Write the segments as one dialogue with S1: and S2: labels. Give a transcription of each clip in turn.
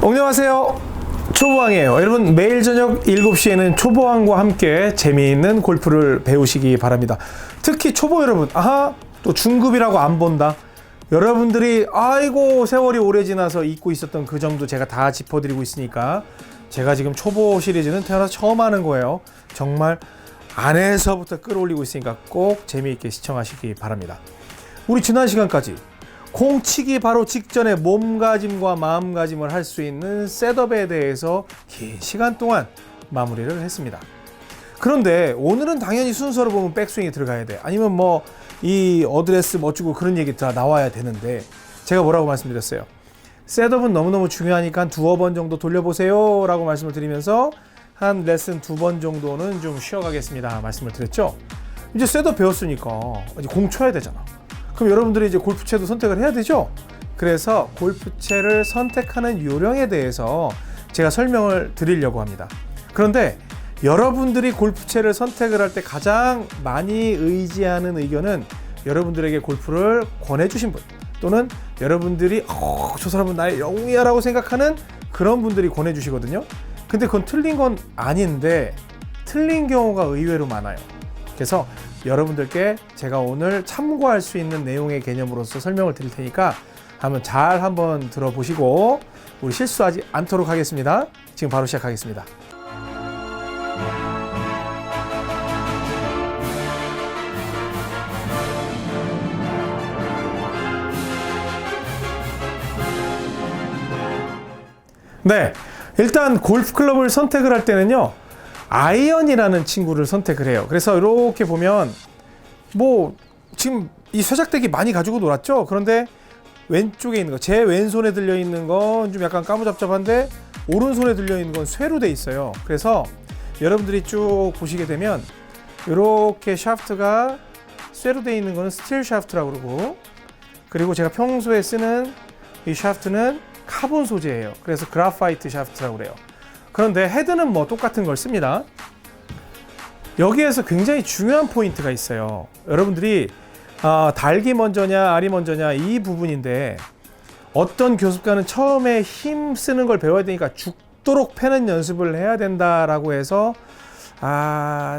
S1: 안녕하세요, 초보왕이에요. 여러분, 매일 저녁 7시에는 초보왕과 함께 재미있는 골프를 배우시기 바랍니다. 특히 초보 여러분, 또 중급이라고 안 본다, 여러분들이 아이고 세월이 오래 지나서 잊고 있었던 그 점도 제가 다 짚어드리고 있으니까, 제가 지금 초보 시리즈는 태어나서 처음 하는 거예요. 정말 안에서부터 끌어올리고 있으니까 꼭 재미있게 시청하시기 바랍니다. 우리 지난 시간까지 공 치기 바로 직전에 몸가짐과 마음가짐을 할 수 있는 셋업에 대해서 긴 시간 동안 마무리를 했습니다. 그런데 오늘은 당연히 순서로 보면 백스윙이 들어가야 돼. 아니면 뭐 이 어드레스 멋지고 그런 얘기 다 나와야 되는데, 제가 뭐라고 말씀드렸어요? 셋업은 너무너무 중요하니까 두어 번 정도 돌려보세요 라고 말씀을 드리면서 한 레슨 2번 정도는 좀 쉬어가겠습니다 말씀을 드렸죠. 이제 셋업 배웠으니까 이제 공 쳐야 되잖아. 그럼 여러분들이 이제 골프채도 선택을 해야 되죠. 그래서 골프채를 선택하는 요령에 대해서 제가 설명을 드리려고 합니다. 그런데 여러분들이 골프채를 선택을 할 때 가장 많이 의지하는 의견은 여러분들에게 골프를 권해주신 분, 또는 여러분들이 저 사람은 나의 영웅이야 라고 생각하는 그런 분들이 권해주시거든요. 근데 그건 틀린 건 아닌데 틀린 경우가 의외로 많아요. 그래서 여러분들께 제가 오늘 참고할 수 있는 내용의 개념으로서 설명을 드릴 테니까 한번 들어보시고 우리 실수하지 않도록 하겠습니다. 지금 바로 시작하겠습니다. 네, 일단 골프 클럽을 선택을 할 때는요, 아이언이라는 친구를 선택을 해요. 그래서 이렇게 보면 뭐 지금 이 쇠작대기 많이 가지고 놀았죠. 그런데 왼쪽에 있는 거, 제 왼손에 들려 있는 건 좀 약간 까무잡잡한데 오른손에 들려 있는 건 쇠로 돼 있어요. 그래서 여러분들이 쭉 보시게 되면 이렇게 샤프트가 쇠로 돼 있는 거는 스틸 샤프트라고 그러고, 그리고 제가 평소에 쓰는 이 샤프트는 카본 소재예요. 그래서 그라파이트 샤프트라고 그래요. 그런데 헤드는 뭐 똑같은 걸 씁니다. 여기에서 굉장히 중요한 포인트가 있어요. 여러분들이 달기 먼저냐 알이 먼저냐 이 부분인데, 어떤 교습가는 처음에 힘 쓰는 걸 배워야 되니까 죽도록 패는 연습을 해야 된다라고 해서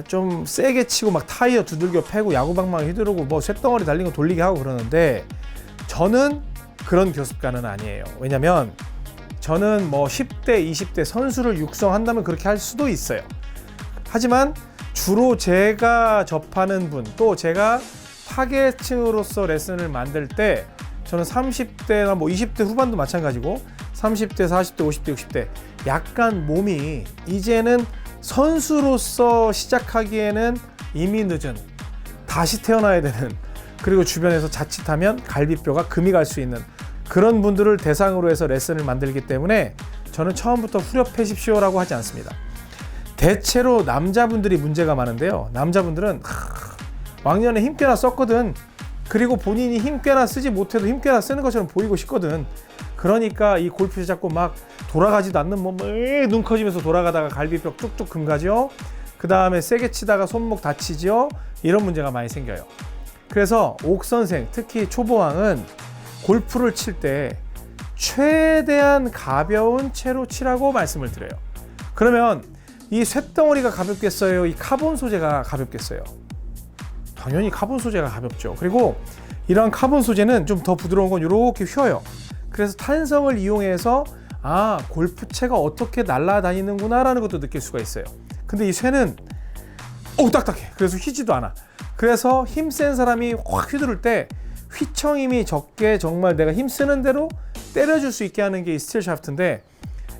S1: 좀 세게 치고 막 타이어 두들겨 패고 야구방망이 휘두르고 뭐 쇳덩어리 달린 거 돌리게 하고 그러는데, 저는 그런 교습가는 아니에요. 왜냐면 저는 뭐 10대, 20대 선수를 육성한다면 그렇게 할 수도 있어요. 하지만 주로 제가 접하는 분, 또 제가 타겟층으로서 레슨을 만들 때 저는 30대나 뭐 20대 후반도 마찬가지고 30대, 40대, 50대, 60대 약간 몸이 이제는 선수로서 시작하기에는 이미 늦은, 다시 태어나야 되는, 그리고 주변에서 자칫하면 갈비뼈가 금이 갈 수 있는 그런 분들을 대상으로 해서 레슨을 만들기 때문에 저는 처음부터 후려패십시오 라고 하지 않습니다. 대체로 남자분들이 문제가 많은데요, 남자분들은 왕년에 힘 꽤나 썼거든, 그리고 본인이 힘 꽤나 쓰지 못해도 힘 꽤나 쓰는 것처럼 보이고 싶거든. 그러니까 이 골프 잡고 막 돌아가지도 않는 몸을 눈 커지면서 돌아가다가 갈비뼈 뚝뚝 금가죠. 그 다음에 세게 치다가 손목 다치죠. 이런 문제가 많이 생겨요. 그래서 옥선생, 특히 초보왕은 골프를 칠 때 최대한 가벼운 채로 치라고 말씀을 드려요. 그러면 이 쇳덩어리가 가볍겠어요? 이 카본 소재가 가볍겠어요? 당연히 카본 소재가 가볍죠. 그리고 이런 카본 소재는 좀 더 부드러운 건 이렇게 휘어요. 그래서 탄성을 이용해서 골프채가 어떻게 날아다니는구나 라는 것도 느낄 수가 있어요. 근데 이 쇠는 딱딱해. 그래서 휘지도 않아. 그래서 힘센 사람이 확 휘두를 때 휘청임이 적게 정말 내가 힘쓰는 대로 때려줄 수 있게 하는 게 이 스틸 샤프트인데,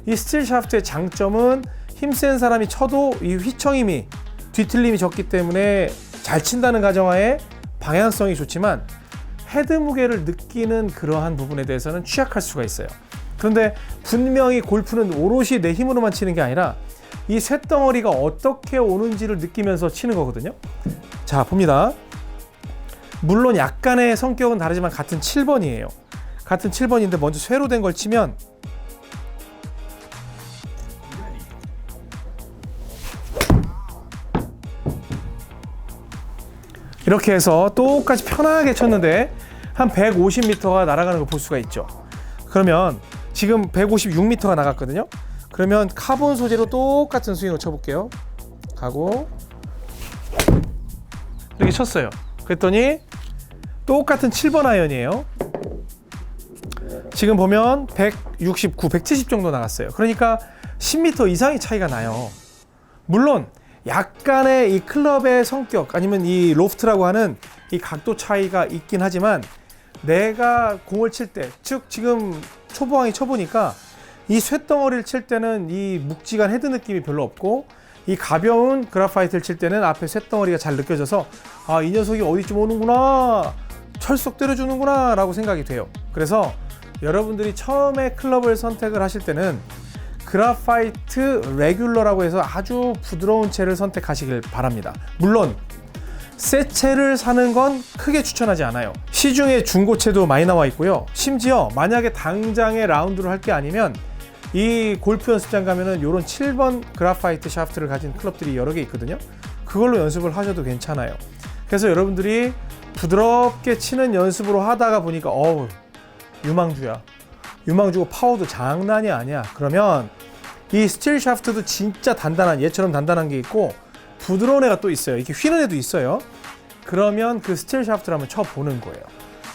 S1: 이 스틸 샤프트의 장점은 힘센 사람이 쳐도 이 휘청임이, 뒤틀림이 적기 때문에 잘 친다는 가정하에 방향성이 좋지만 헤드 무게를 느끼는 그러한 부분에 대해서는 취약할 수가 있어요. 그런데 분명히 골프는 오롯이 내 힘으로만 치는 게 아니라 이 쇳덩어리가 어떻게 오는지를 느끼면서 치는 거거든요. 자, 봅니다. 물론 약간의 성격은 다르지만 같은 7번이에요. 같은 7번인데 먼저 쇠로 된 걸 치면 이렇게 해서 똑같이 편하게 쳤는데 한 150m가 날아가는 걸 볼 수가 있죠. 그러면 지금 156m가 나갔거든요. 그러면 카본 소재로 똑같은 스윙을 쳐볼게요. 가고 이렇게 쳤어요. 그랬더니 똑같은 7번 아이언이에요. 지금 보면 169, 170 정도 나갔어요. 그러니까 10m 이상의 차이가 나요. 물론 약간의 이 클럽의 성격 아니면 이 로프트라고 하는 이 각도 차이가 있긴 하지만 내가 공을 칠 때, 즉 지금 초보왕이 쳐보니까 이 쇳덩어리를 칠 때는 이 묵직한 헤드 느낌이 별로 없고 이 가벼운 그라파이트를 칠 때는 앞에 쇳덩어리가 잘 느껴져서 아, 이 녀석이 어디쯤 오는구나, 철썩 때려주는구나 라고 생각이 돼요. 그래서 여러분들이 처음에 클럽을 선택을 하실 때는 그라파이트 레귤러라고 해서 아주 부드러운 채를 선택하시길 바랍니다. 물론 새 채를 사는 건 크게 추천하지 않아요. 시중에 중고채도 많이 나와 있고요. 심지어 만약에 당장에 라운드를 할 게 아니면 이 골프 연습장 가면은 이런 7번 그라파이트 샤프트를 가진 클럽들이 여러 개 있거든요. 그걸로 연습을 하셔도 괜찮아요. 그래서 여러분들이 부드럽게 치는 연습으로 하다가 보니까 어우, 유망주야. 유망주고 파워도 장난이 아니야. 그러면 이 스틸 샤프트도 진짜 단단한, 얘처럼 단단한 게 있고 부드러운 애가 또 있어요. 이렇게 휘는 애도 있어요. 그러면 그 스틸 샤프트를 한번 쳐보는 거예요.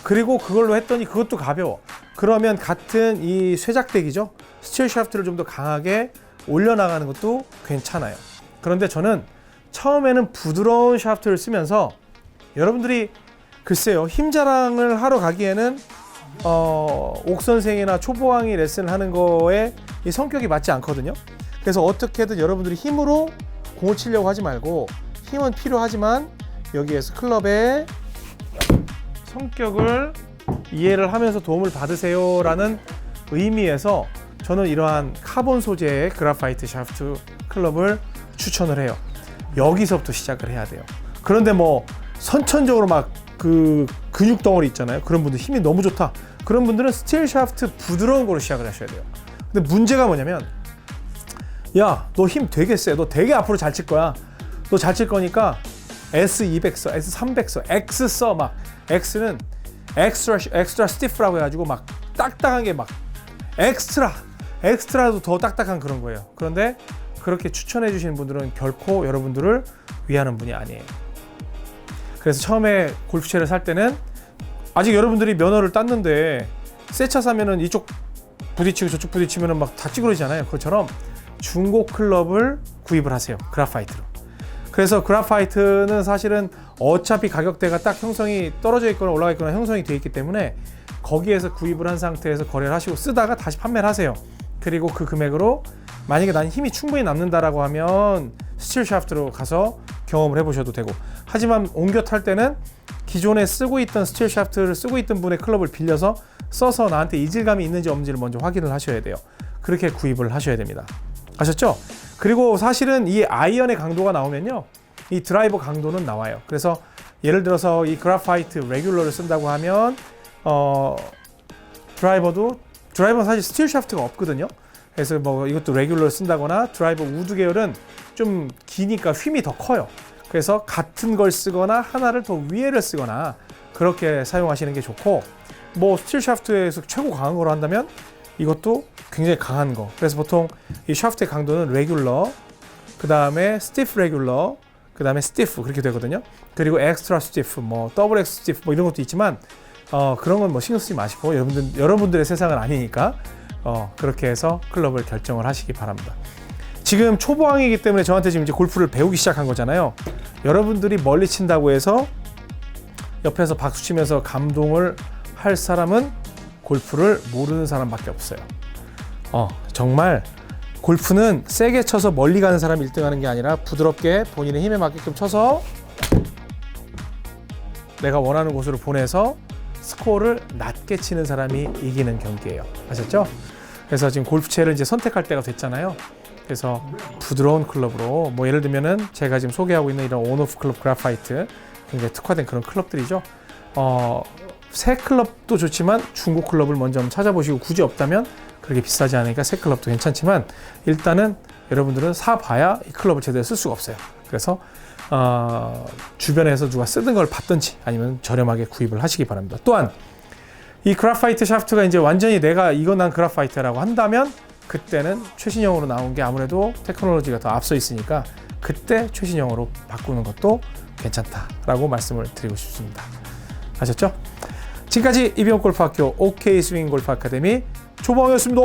S1: 그리고 그걸로 했더니 그것도 가벼워. 그러면 같은 이 쇠작대기죠. 스틸 샤프트를 좀 더 강하게 올려나가는 것도 괜찮아요. 그런데 저는 처음에는 부드러운 샤프트를 쓰면서 여러분들이 글쎄요, 힘 자랑을 하러 가기에는 옥선생이나 초보왕이 레슨을 하는 거에 이 성격이 맞지 않거든요. 그래서 어떻게든 여러분들이 힘으로 공을 치려고 하지 말고, 힘은 필요하지만 여기에서 클럽의 성격을 이해를 하면서 도움을 받으세요 라는 의미에서 저는 이러한 카본 소재의 그라파이트 샤프트 클럽을 추천을 해요. 여기서부터 시작을 해야 돼요. 그런데 뭐 선천적으로 막 그 근육 덩어리 있잖아요. 그런 분들 힘이 너무 좋다, 그런 분들은 스틸 샤프트 부드러운 거로 시작을 하셔야 돼요. 근데 문제가 뭐냐면, 야, 너 힘 되게 세, 너 되게 앞으로 잘 칠 거야, 너 잘 칠 거니까 S200 써, S300 써, X 써. 막 X는 엑스트라 스티프라고 해가지고 막 딱딱한 게 막 엑스트라도 더 딱딱한 그런 거예요. 그런데 그렇게 추천해 주시는 분들은 결코 여러분들을 위하는 분이 아니에요. 그래서 처음에 골프채를 살 때는 아직 여러분들이 면허를 땄는데 새 차 사면은 이쪽 부딪히고 저쪽 부딪히면은 막 다 찌그러지잖아요. 그것처럼 중고 클럽을 구입을 하세요. 그라파이트로. 그래서 그라파이트는 사실은 어차피 가격대가 딱 형성이 떨어져 있거나 올라가 있거나 형성이 되어 있기 때문에 거기에서 구입을 한 상태에서 거래를 하시고 쓰다가 다시 판매를 하세요. 그리고 그 금액으로 만약에 난 힘이 충분히 남는다라고 하면 스틸 샤프트로 가서 경험을 해보셔도 되고, 하지만 옮겨 탈 때는 기존에 쓰고 있던 스틸 샤프트를 쓰고 있던 분의 클럽을 빌려서 써서 나한테 이질감이 있는지 없는지를 먼저 확인을 하셔야 돼요. 그렇게 구입을 하셔야 됩니다. 아셨죠? 그리고 사실은 이 아이언의 강도가 나오면요, 이 드라이버 강도는 나와요. 그래서 예를 들어서 이 그라파이트 레귤러를 쓴다고 하면 드라이버는 사실 스틸 샤프트가 없거든요. 그래서 뭐 이것도 레귤러를 쓴다거나 드라이버 우드 계열은 좀 기니까 휨이 더 커요. 그래서 같은 걸 쓰거나 하나를 더 위에를 쓰거나 그렇게 사용하시는 게 좋고, 뭐 스틸 샤프트에서 최고 강한 거로 한다면 이것도 굉장히 강한 거. 그래서 보통 이 샤프트의 강도는 레귤러, 그 다음에 스티프 레귤러, 그 다음에 스티프 그렇게 되거든요. 그리고 엑스트라 스티프, 뭐 더블 엑스 스티프 뭐 이런 것도 있지만 그런 건 뭐 신경 쓰지 마시고 여러분들의 세상은 아니니까 그렇게 해서 클럽을 결정을 하시기 바랍니다. 지금 초보왕이기 때문에 저한테 지금 이제 골프를 배우기 시작한 거잖아요. 여러분들이 멀리 친다고 해서 옆에서 박수 치면서 감동을 할 사람은 골프를 모르는 사람밖에 없어요. 정말 골프는 세게 쳐서 멀리 가는 사람이 1등 하는 게 아니라 부드럽게 본인의 힘에 맞게끔 쳐서 내가 원하는 곳으로 보내서 스코어를 낮게 치는 사람이 이기는 경기예요. 아셨죠? 그래서 지금 골프채를 이제 선택할 때가 됐잖아요. 그래서 부드러운 클럽으로, 뭐 예를 들면은 제가 지금 소개하고 있는 이런 온오프 클럽 그라파이트, 굉장히 특화된 그런 클럽들이죠. 새 클럽도 좋지만 중고 클럽을 먼저 한번 찾아보시고, 굳이 없다면 그렇게 비싸지 않으니까 새 클럽도 괜찮지만 일단은 여러분들은 사봐야 이 클럽을 제대로 쓸 수가 없어요. 그래서 주변에서 누가 쓰던 걸 봤든지 아니면 저렴하게 구입을 하시기 바랍니다. 또한 이 그래파이트 샤프트가 이제 완전히 내가 이건 난 그래파이트라고 한다면 그때는 최신형으로 나온 게 아무래도 테크놀로지가 더 앞서 있으니까 그때 최신형으로 바꾸는 것도 괜찮다라고 말씀을 드리고 싶습니다. 아셨죠? 지금까지 이병옥 골프학교 OK 스윙 골프 아카데미 조범이었습니다.